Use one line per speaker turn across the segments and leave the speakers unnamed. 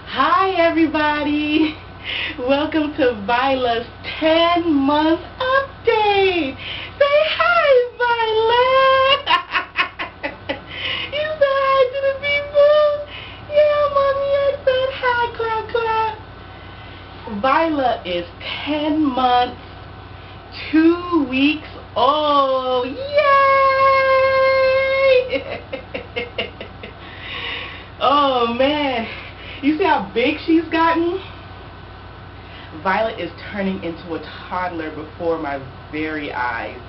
Hi everybody! Welcome to Vylah's 10-month update! Say hi, Vylah! You said hi to the people? Yeah, mommy, I said hi, clap, clap. Vylah is 10 months, 2 weeks old. Yay! Oh man, you see how big she's gotten? Vylah is turning into a toddler before my very eyes.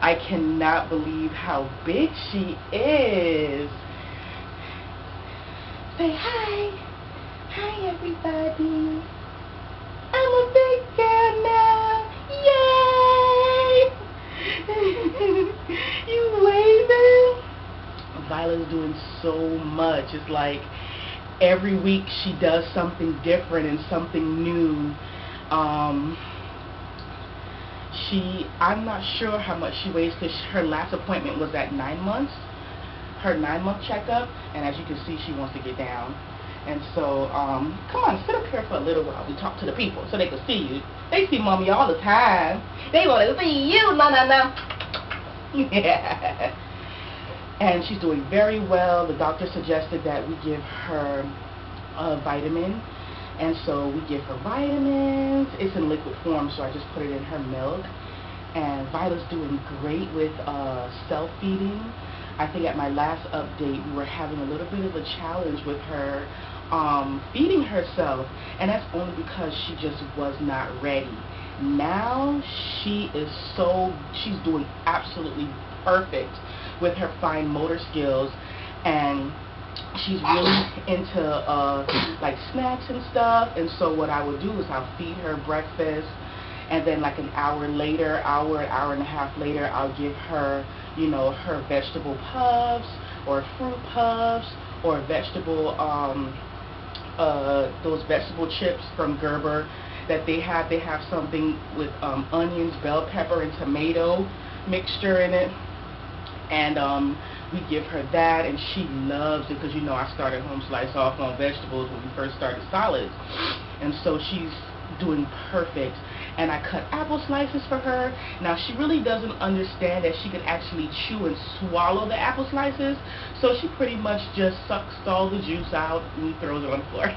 I cannot believe how big she is. Say hi. Hi everybody. I'm a big girl now. Yay! You waving? Vylah's doing so much. It's like every week she does something different and something new. I'm not sure how much she weighs because her last appointment was at 9 months, her 9-month checkup, and as you can see, she wants to get down. And so, come on, sit up here for a little while. We talk to the people so they can see you. They see mommy all the time. They want to see you, no. Yeah. And she's doing very well. The doctor suggested that we give her a vitamin. And so we give her vitamins. It's in liquid form, so I just put it in her milk. And Vylah's doing great with self-feeding. I think at my last update, we were having a little bit of a challenge with her feeding herself. And that's only because she just was not ready. Now she's doing absolutely perfect with her fine motor skills, and she's really into like snacks and stuff. And so what I would do is I'll feed her breakfast, and then like an hour later, hour and a half later, I'll give her, you know, her vegetable puffs or fruit puffs or vegetable those vegetable chips from Gerber that they have. They have something with onions, bell pepper, and tomato mixture in it. And we give her that, and she loves it because, you know, I started Home Slice off on vegetables when we first started solids. And so she's doing perfect. And I cut apple slices for her. Now, she really doesn't understand that she can actually chew and swallow the apple slices. So she pretty much just sucks all the juice out and throws it on the floor.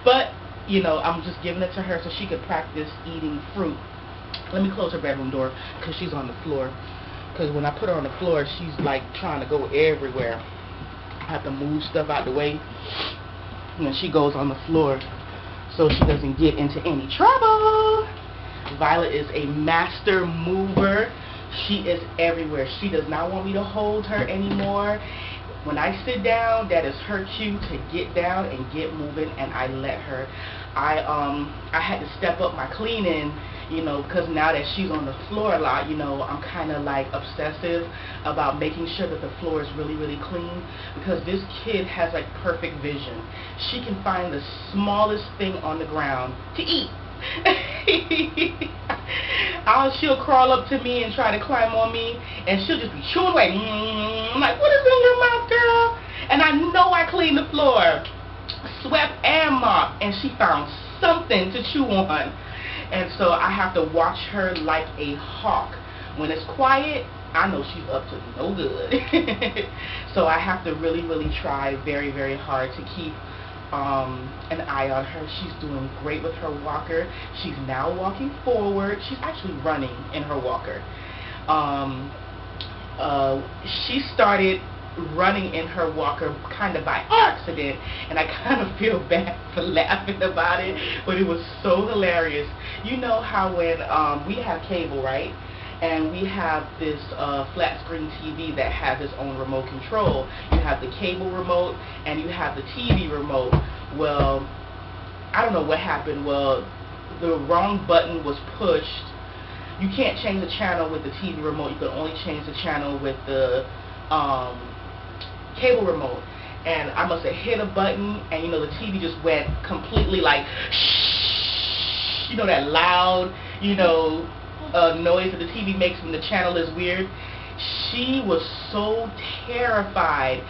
But, you know, I'm just giving it to her so she could practice eating fruit. Let me close her bedroom door because she's on the floor. Because when I put her on the floor, she's like trying to go everywhere. I have to move stuff out the way when she goes on the floor so she doesn't get into any trouble. Vylah is a master mover. She is everywhere. She does not want me to hold her anymore. When I sit down, that is her cue to get down and get moving, and I let her. I had to step up my cleaning, you know, because now that she's on the floor a lot, you know, I'm kind of like obsessive about making sure that the floor is really, really clean, because this kid has like perfect vision. She can find the smallest thing on the ground to eat. She'll crawl up to me and try to climb on me, and she'll just be chewing away. I'm like, what is in your mouth, girl? And I know I cleaned the floor, swept and mopped, and she found something to chew on. And so I have to watch her like a hawk. When it's quiet, I know she's up to no good. So I have to really, really try very, very hard to keep an eye on her. She's doing great with her walker. She's now walking forward. She's actually running in her walker. She started running in her walker kind of by accident, and I kind of feel bad for laughing about it, but it was so hilarious. You know how when we have cable, right? And we have this flat screen TV that has its own remote control. You have the cable remote and you have the TV remote. Well, I don't know what happened. Well, the wrong button was pushed. You can't change the channel with the TV remote. You can only change the channel with the cable remote. And I must have hit a button, and you know, the TV just went completely like shh. You know, that loud, you know, noise that the TV makes when the channel is weird. She was so terrified.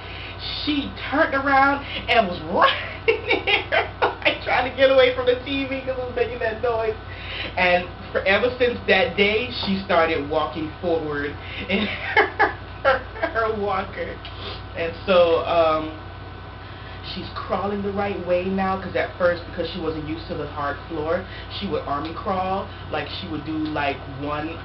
She turned around and was running there, like trying to get away from the TV because it was making that noise. And ever since that day, she started walking forward in her walker. And so she's crawling the right way now, because at first, because she wasn't used to the hard floor, she would army crawl. Like she would do like one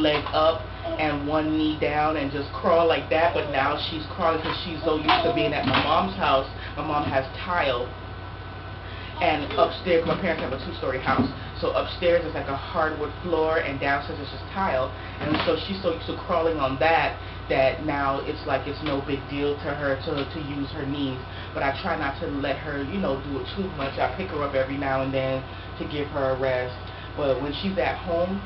leg up and one knee down and just crawl like that. But now she's crawling because she's so used to being at my mom's house. My mom has tile, and upstairs, my parents have a 2-story house, so upstairs is like a hardwood floor and downstairs is just tile. And so she's so used to crawling on that now it's like it's no big deal to her to use her knees. But I try not to let her, you know, do it too much. I pick her up every now and then to give her a rest. But when she's at home,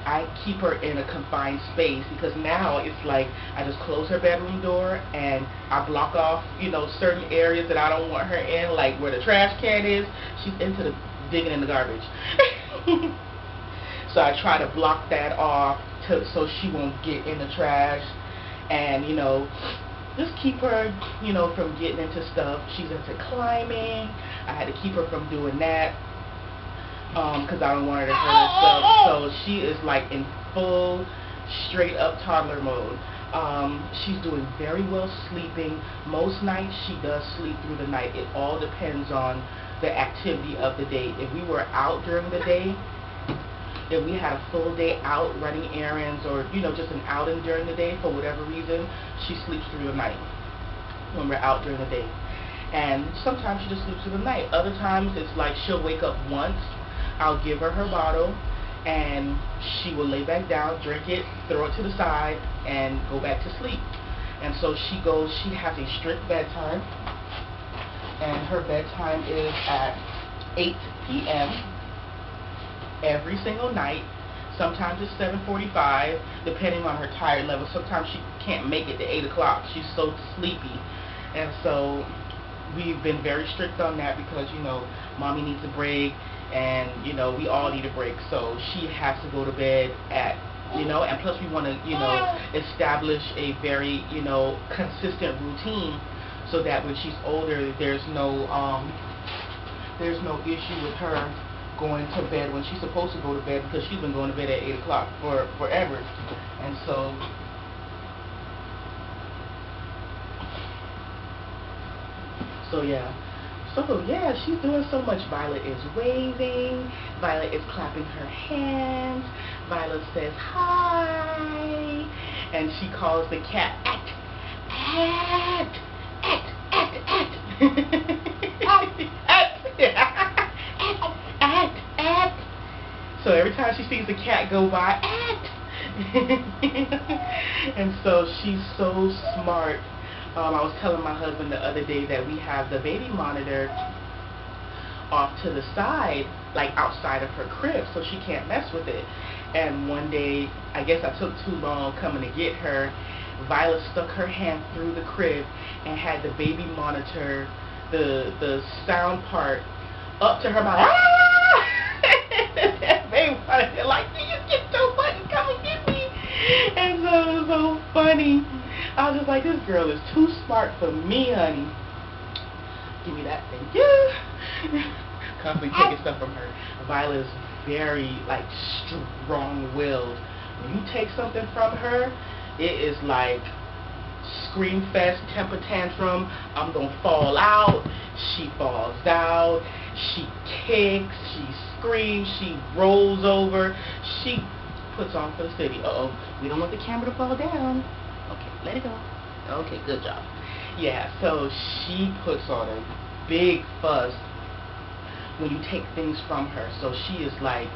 I keep her in a confined space, because now it's like I just close her bedroom door and I block off, you know, certain areas that I don't want her in, like where the trash can is. She's into digging in the garbage. So I try to block that off so she won't get in the trash, and, you know, just keep her, you know, from getting into stuff. She's into climbing. I had to keep her from doing that, because I don't want her to hurt herself. So she is like in full straight up toddler mode. She's doing very well sleeping. Most nights she does sleep through the night. It all depends on the activity of the day. If we were out during the day, if we had a full day out running errands, or, you know, just an outing during the day for whatever reason, she sleeps through the night when we're out during the day. And sometimes she just sleeps through the night. Other times it's like she'll wake up once, I'll give her her bottle, and she will lay back down, drink it, throw it to the side, and go back to sleep. And so she has a strict bedtime, and her bedtime is at 8 p.m. every single night. Sometimes it's 7:45, depending on her tired level. Sometimes she can't make it to 8 o'clock. She's so sleepy. And so we've been very strict on that, because, you know, mommy needs a break, and, you know, we all need a break. So she has to go to bed at, you know, and plus we want to, you know, establish a very, you know, consistent routine, so that when she's older, there's no issue with her going to bed when she's supposed to go to bed, because she's been going to bed at 8 o'clock forever. And so yeah, she's doing so much. Vylah is waving, Vylah is clapping her hands, Vylah says hi, and she calls the cat at. So every time she sees the cat go by, and so she's so smart. I was telling my husband the other day that we have the baby monitor off to the side, like outside of her crib, so she can't mess with it. And one day, I guess I took too long coming to get her, Vylah stuck her hand through the crib and had the baby monitor, the sound part, up to her mouth. That baby monitor, like, you get your button, come and get me. And so it was so funny. I was just like, this girl is too smart for me, honey. Give me that, thank you. Constantly taking stuff from her. Vylah is very, like, strong-willed. When you take something from her, it is like scream fest, temper tantrum. I'm gonna fall out. She falls out. She kicks. She screams. She rolls over. She puts on for the city. Uh-oh, we don't want the camera to fall down. Okay, let it go. Okay, good job. Yeah, so she puts on a big fuss when you take things from her. So she is like,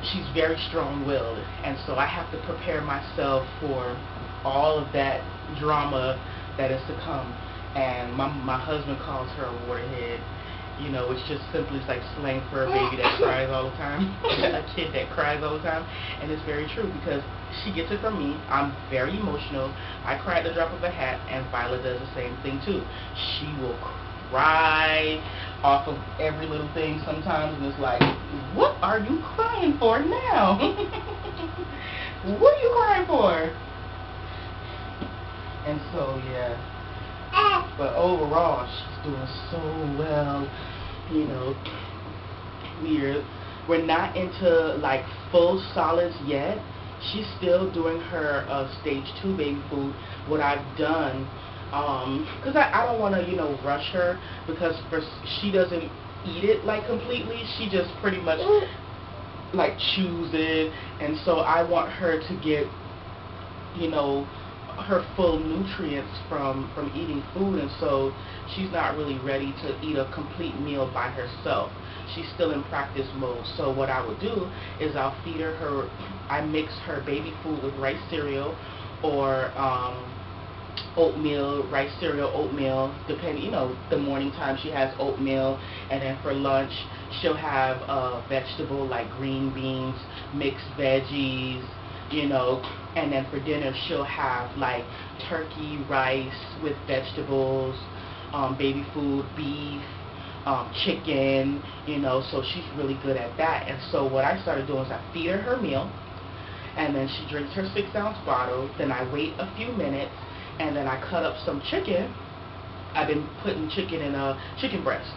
she's very strong-willed, and so I have to prepare myself for all of that drama that is to come. And my husband calls her a warhead. You know, it's just simply like slang for a baby that cries all the time, a kid that cries all the time. And it's very true, because she gets it from me. I'm very emotional. I cry at the drop of a hat, and Vylah does the same thing too. She will cry off of every little thing sometimes, and it's like, what are you crying for now? What are you crying for? And so, yeah. But overall, she's doing so well. You know, we're not into like full solids yet. She's still doing her stage 2 baby food. What I've done, because I don't want to, rush her, because she doesn't eat it like completely. She just pretty much like chews it, and so I want her to get, her full nutrients from eating food, and so she's not really ready to eat a complete meal by herself. She's still in practice mode. So what I would do is I'll feed her, I mix her baby food with rice cereal or oatmeal, rice cereal, oatmeal, depending, the morning time she has oatmeal, and then for lunch she'll have vegetable like green beans, mixed veggies, and then for dinner she'll have like turkey, rice with vegetables, baby food, beef, chicken, so she's really good at that. And so what I started doing is I feed her meal, and then she drinks her 6-ounce bottle. Then I wait a few minutes, and then I cut up some chicken. I've been putting chicken in a chicken breast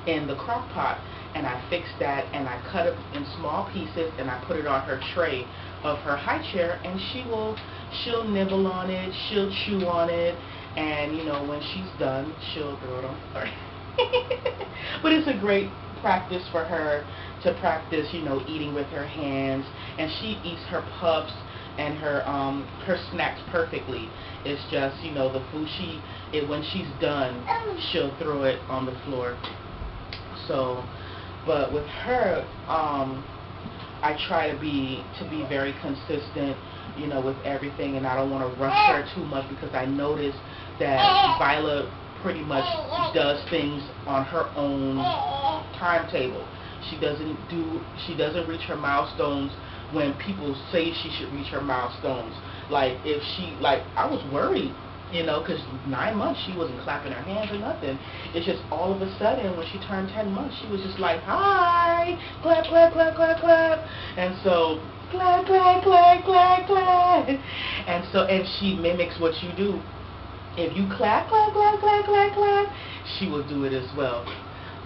in the crock pot, and I fix that, and I cut it in small pieces, and I put it on her tray of her high chair, and she'll nibble on it, she'll chew on it, and when she's done, she'll throw it on the floor. But it's a great practice for her to practice, eating with her hands, and she eats her puffs and her snacks perfectly. It's just, the food when she's done, she'll throw it on the floor. So, but with her, I try to be very consistent, with everything, and I don't want to rush her too much, because I notice that Vylah pretty much does things on her own timetable. She doesn't reach her milestones when people say she should reach her milestones. Like I was worried, because 9 months she wasn't clapping her hands or nothing. It's just all of a sudden when she turned 10 months, she was just like, hi, clap, clap, clap, clap, clap. And so, clap, clap, clap, clap, clap. And she mimics what you do. If you clap, clap, clap, clap, clap, clap, she will do it as well.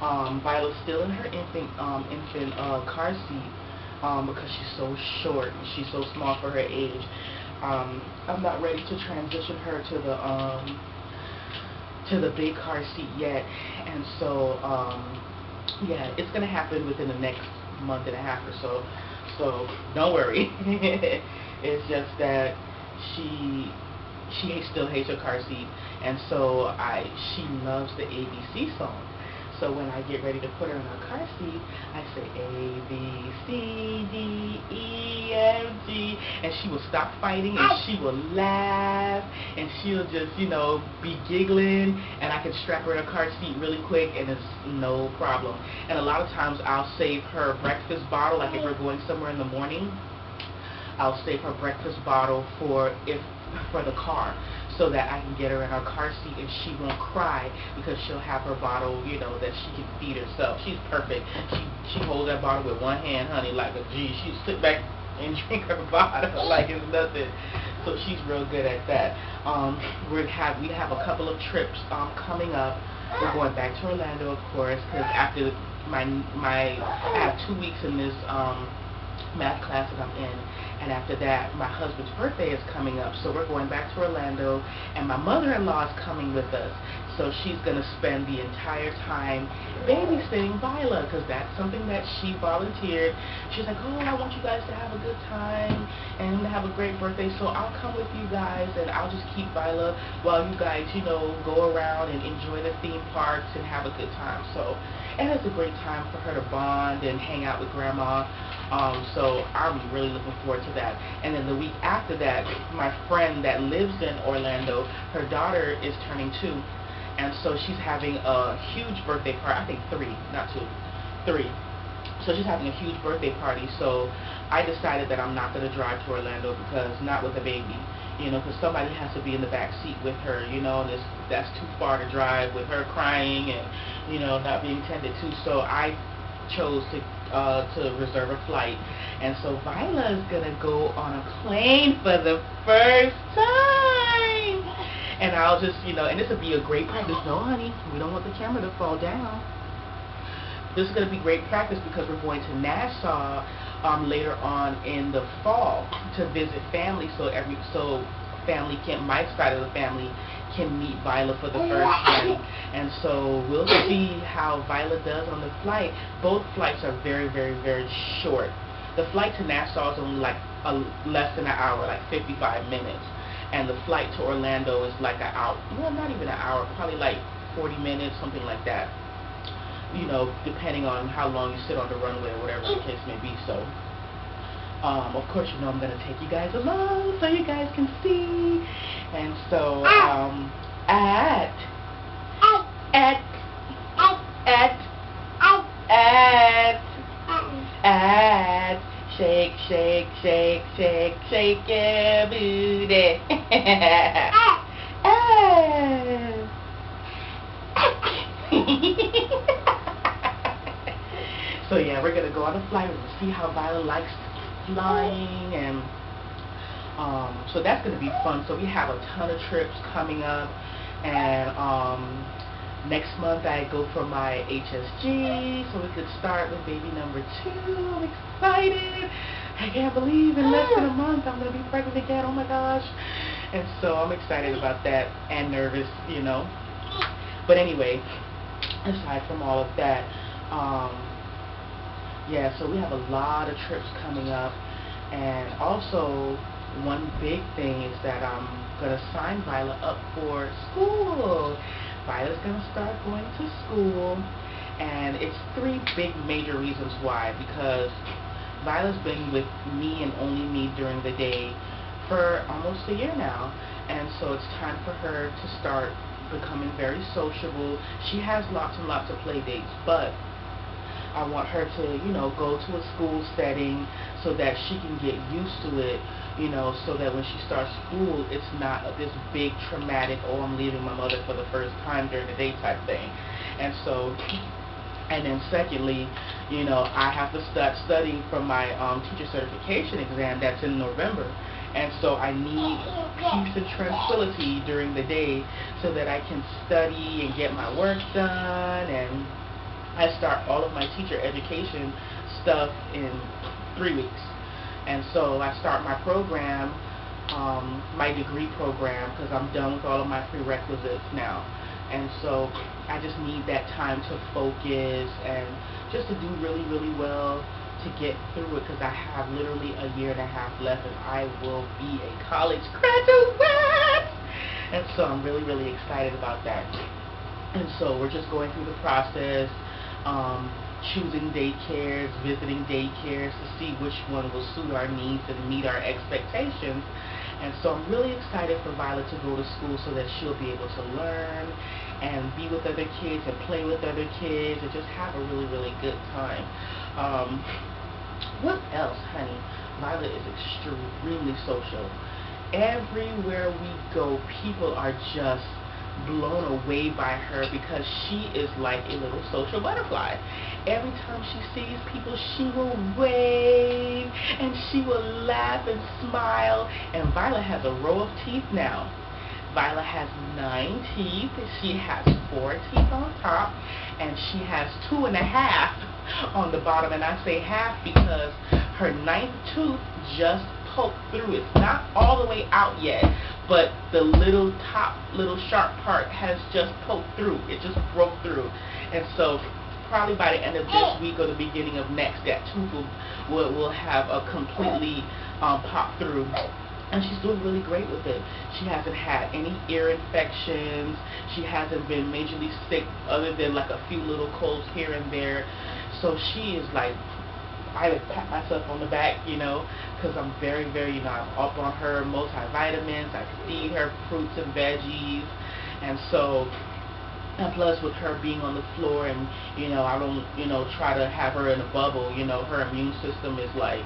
Vylah's still in her infant car seat, because she's so short and she's so small for her age. I'm not ready to transition her to the big car seat yet, and so yeah, it's gonna happen within the next month and a half or so. So don't worry. It's just that she still hates her car seat, and so she loves the ABC song. So when I get ready to put her in her car seat, I say A, B, C, D, E, F, G, and she will stop fighting, and she will laugh, and she'll just, be giggling, and I can strap her in her car seat really quick, and it's no problem. And a lot of times I'll save her breakfast bottle, like if we're going somewhere in the morning, I'll save her breakfast bottle for the car, so that I can get her in her car seat and she won't cry, because she'll have her bottle, that she can feed herself. She's perfect. She holds that bottle with one hand, honey, like a G. She'll sit back and drink her bottle like it's nothing. So she's real good at that. We have a couple of trips coming up. We're going back to Orlando, of course, because after I have 2 weeks in this math class that I'm in, and after that my husband's birthday is coming up, so we're going back to Orlando, and my mother-in-law is coming with us, so she's going to spend the entire time babysitting Vylah, because that's something that she volunteered. She's like, oh, I want you guys to have a good time and have a great birthday, so I'll come with you guys, and I'll just keep Vylah while you guys, go around and enjoy the theme parks and have a good time. So, and it's a great time for her to bond and hang out with Grandma. So I'm really looking forward to that. And then the week after that, my friend that lives in Orlando, her daughter is turning 2, and so she's having a huge birthday party. I think 3, not 2, 3. So she's having a huge birthday party. So I decided that I'm not going to drive to Orlando, because not with a baby, because somebody has to be in the back seat with her, and that's too far to drive with her crying and, not being tended to. So I chose to to reserve a flight. And so Vylah is going to go on a plane for the first time. And I'll just, and this will be a great practice. No, honey, we don't want the camera to fall down. This is going to be great practice because we're going to Nassau later on in the fall to visit family. So family my side of the family can meet Vylah for the first time. And so we'll see how Vylah does on the flight. Both flights are very, very, very short. The flight to Nassau is only like less than an hour, like 55 minutes. And the flight to Orlando is like an hour, well, not even an hour, probably like 40 minutes, something like that. Depending on how long you sit on the runway or whatever the case may be. So, of course, I'm going to take you guys along so you guys can see. And so, shake, shake, shake, shake, shake your booty. So yeah, we're gonna go on a flight and see how Vylah likes flying, and so that's gonna be fun. So we have a ton of trips coming up, and next month I go for my HSG, so we could start with baby number 2. I'm excited. I can't believe in less than a month I'm gonna be pregnant again. Oh my gosh. And so I'm excited about that and nervous, But anyway, aside from all of that, yeah, so we have a lot of trips coming up, and also one big thing is that I'm going to sign Vylah up for school. Vylah's going to start going to school, and it's 3 big major reasons why. Because Vylah's been with me and only me during the day for almost a year now, and so it's time for her to start becoming very sociable. She has lots and lots of play dates, but I want her to, go to a school setting so that she can get used to it, so that when she starts school, it's not this big traumatic, oh, I'm leaving my mother for the first time during the day type thing. And so, and then secondly, I have to start studying for my teacher certification exam that's in November. And so I need peace and tranquility during the day so that I can study and get my work done. And I start all of my teacher education stuff in 3 weeks. And so I start my program, my degree program, because I'm done with all of my prerequisites now. And so I just need that time to focus and just to do really, really well to get through it, because I have literally a year and a half left and I will be a college graduate. And so I'm really, really excited about that. And so we're just going through the process, choosing daycares, visiting daycares to see which one will suit our needs and meet our expectations. And so I'm really excited for Vylah to go to school so that she'll be able to learn and be with other kids and play with other kids and just have a really, really good time. What else, honey? Vylah is extremely social. Everywhere we go, people are just blown away by her because she is like a little social butterfly. Every time she sees people, she will wave and she will laugh and smile. And Vylah has a row of teeth now. Vylah has 9 teeth. She has 4 teeth on top, and she has 2.5 on the bottom. And I say half because her 9th tooth just poked through. It's not all the way out yet, but the little sharp part has just poked through. It just broke through. And so probably by the end of this week or the beginning of next, that tooth will have a completely popped through. And she's doing really great with it. She hasn't had any ear infections. She hasn't been majorly sick other than like a few little colds here and there. So she is like, I would pat myself on the back, because I'm very, very, I'm up on her multivitamins. I feed her fruits and veggies. And so, and plus with her being on the floor and, I don't, try to have her in a bubble, her immune system is like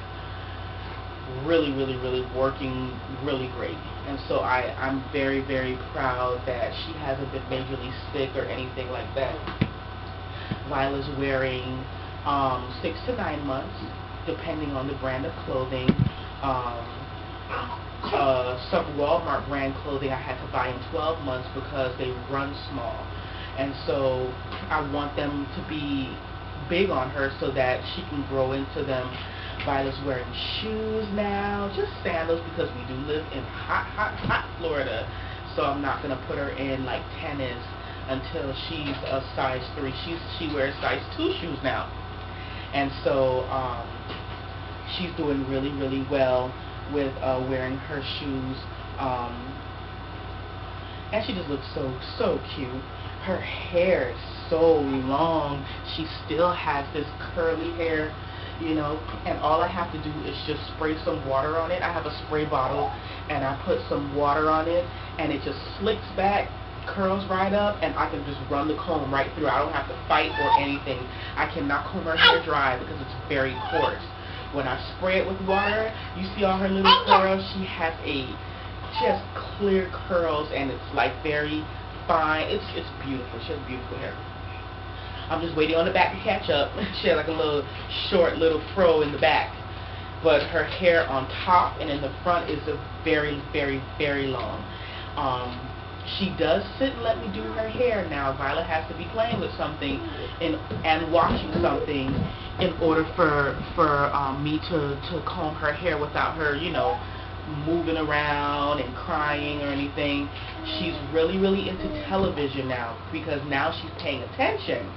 really, really, really working really great. And so I'm very, very proud that she hasn't been majorly sick or anything like that. Vylah's wearing 6 to 9 months, depending on the brand of clothing. Um, some Walmart brand clothing I had to buy in 12 months because they run small. And so I want them to be big on her so that she can grow into them. Vyla's wearing shoes now, just sandals, because we do live in hot Florida. So I'm not going to put her in like tennis until she's a size 3. She wears size 2 shoes now. And so she's doing really, really well with wearing her shoes. And she just looks so cute. Her hair is so long. She still has this curly hair, you know, and all I have to do is just spray some water on it. I have a spray bottle, and I put some water on it, and it just slicks back, curls right up, and I can just run the comb right through. I don't have to fight or anything. I cannot comb her hair dry because it's very coarse. When I spray it with water, you see all her little curls. She has clear curls, and it's like very fine. It's beautiful. She has beautiful hair. I'm just waiting on the back to catch up. She had like a little short little fro in the back, but her hair on top and in the front is a very, very, very long. She does sit and let me do her hair now. Vylah has to be playing with something and watching something in order for me to comb her hair without her, you know, moving around and crying or anything. She's really, really into television now because now she's paying attention.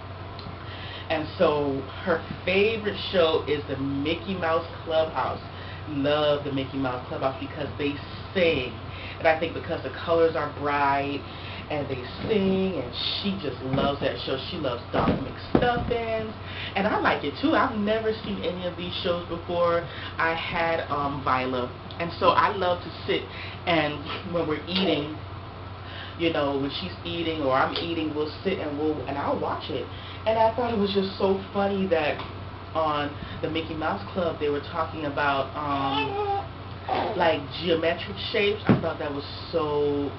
And so her favorite show is the Mickey Mouse Clubhouse. Love the Mickey Mouse Clubhouse because they sing. And I think because the colors are bright and they sing, and she just loves that show. She loves Doc McStuffins, and I like it too. I've never seen any of these shows before. I had Vylah, and so I love to sit, and when we're eating, you know, when she's eating or I'm eating, we'll sit and I'll watch it. And I thought it was just so funny that on the Mickey Mouse Club they were talking about like geometric shapes. I thought that was so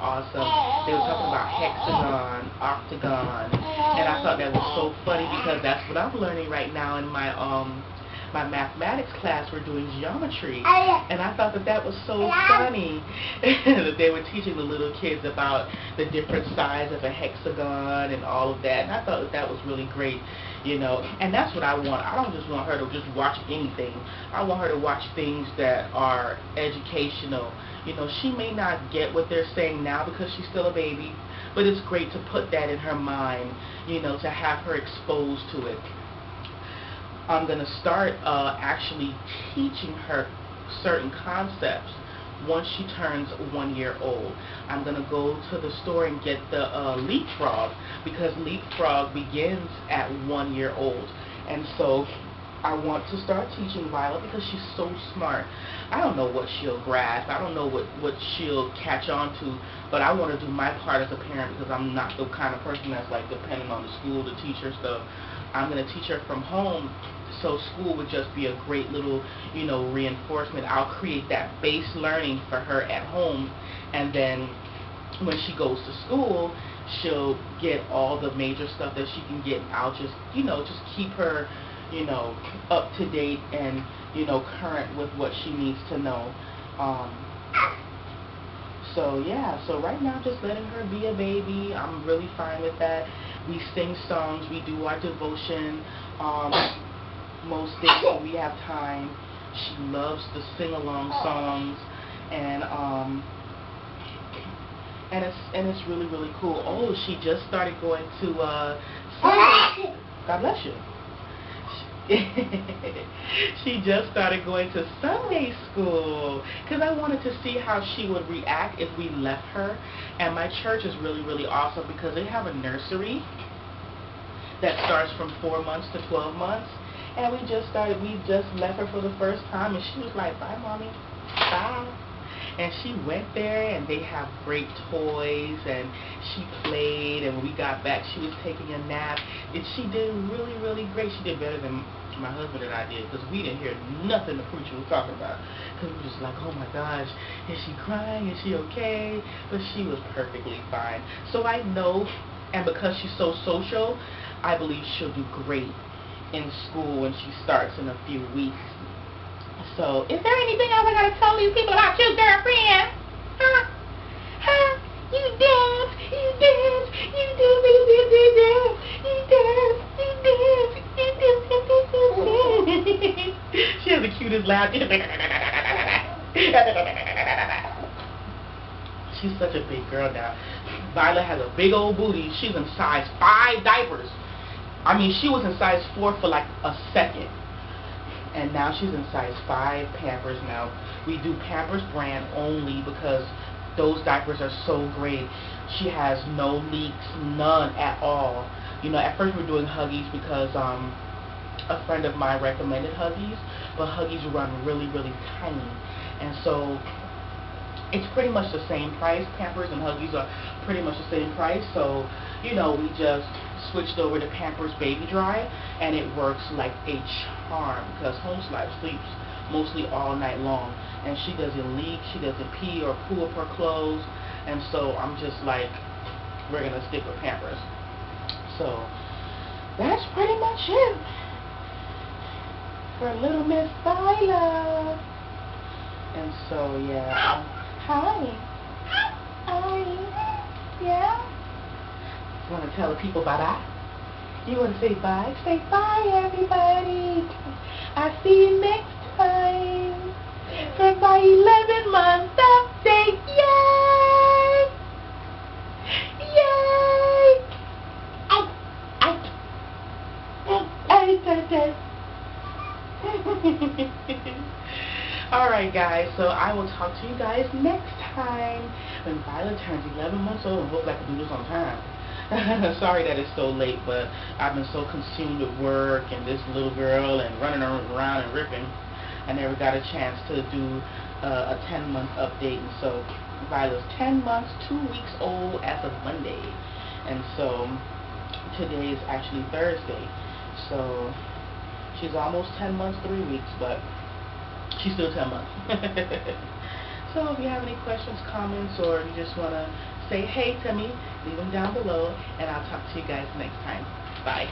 awesome. They were talking about hexagon, octagon, and I thought that was so funny because that's what I'm learning right now in my my mathematics class. We're doing geometry, and I thought that was so funny that they were teaching the little kids about the different sides of a hexagon and all of that, and I thought that was really great, you know, and that's what I want. I don't just want her to just watch anything. I want her to watch things that are educational. You know, she may not get what they're saying now because she's still a baby, but it's great to put that in her mind, you know, to have her exposed to it. I'm going to start actually teaching her certain concepts once she turns 1 year old. I'm going to go to the store and get the leapfrog, because leapfrog begins at 1 year old. And so I want to start teaching Vylah because she's so smart. I don't know what she'll grasp. I don't know what she'll catch on to, but I want to do my part as a parent because I'm not the kind of person that's like depending on the school to teach her stuff. I'm going to teach her from home, so school would just be a great little, you know, reinforcement. I'll create that base learning for her at home, and then when she goes to school, she'll get all the major stuff that she can get. I'll just, you know, just keep her, you know, up to date and, you know, current with what she needs to know. So yeah, so right now just letting her be a baby. I'm really fine with that. We sing songs, we do our devotion most days when we have time. She loves the sing-along songs, and it's really, really cool. Oh, she just started going to Sunday. God bless you. She just started going to Sunday school because I wanted to see how she would react if we left her. And my church is really, really awesome because they have a nursery that starts from 4 months to 12 months. And we just left her for the first time, and she was like, "Bye, Mommy, bye." And she went there, and they have great toys, and she played, and when we got back, she was taking a nap, and she did really, really great. She did better than my husband and I did, because we didn't hear nothing the preacher was talking about, because we were just like, oh my gosh, is she crying, is she okay? But she was perfectly fine. So I know, and because she's so social, I believe she'll do great in school, and she starts in a few weeks. So, is there anything else I gotta tell these people about you, girlfriend? Huh? Huh? You dance, you dance, you dance, you dance, you dance, you dance, you dance, you dance. She has the cutest laugh. She's such a big girl now. Vylah has a big old booty. She's in size 5 diapers. I mean, she was in size 4 for like a second. And now she's in size 5 Pampers now. We do Pampers brand only because those diapers are so great. She has no leaks, none at all. You know, at first we were doing Huggies because a friend of mine recommended Huggies, but Huggies run really, really tiny. And so it's pretty much the same price. Pampers and Huggies are pretty much the same price. So, you know, we just switched over to Pampers Baby Dry, and it works like a charm because Homeslide sleeps mostly all night long, and she doesn't leak, she doesn't pee or poo up her clothes, and so I'm just like, we're gonna stick with Pampers. So that's pretty much it for little Miss Vylah. And so yeah, hi, yeah. You want to tell the people bye-bye? You want to say bye? Say bye, everybody. I'll see you next time for my 11-month update. Yay! Yay! Alright guys, so I will talk to you guys next time when Vylah turns 11 months old and hope I can do this on time. Sorry that it's so late, but I've been so consumed with work and this little girl and running around and ripping. I never got a chance to do a 10-month update, and so Vylah's 10 months, 2 weeks old as of Monday, and so today is actually Thursday, so she's almost 10 months, 3 weeks, but she's still 10 months. So if you have any questions, comments, or you just want to say hey to me, leave them down below, and I'll talk to you guys next time. Bye.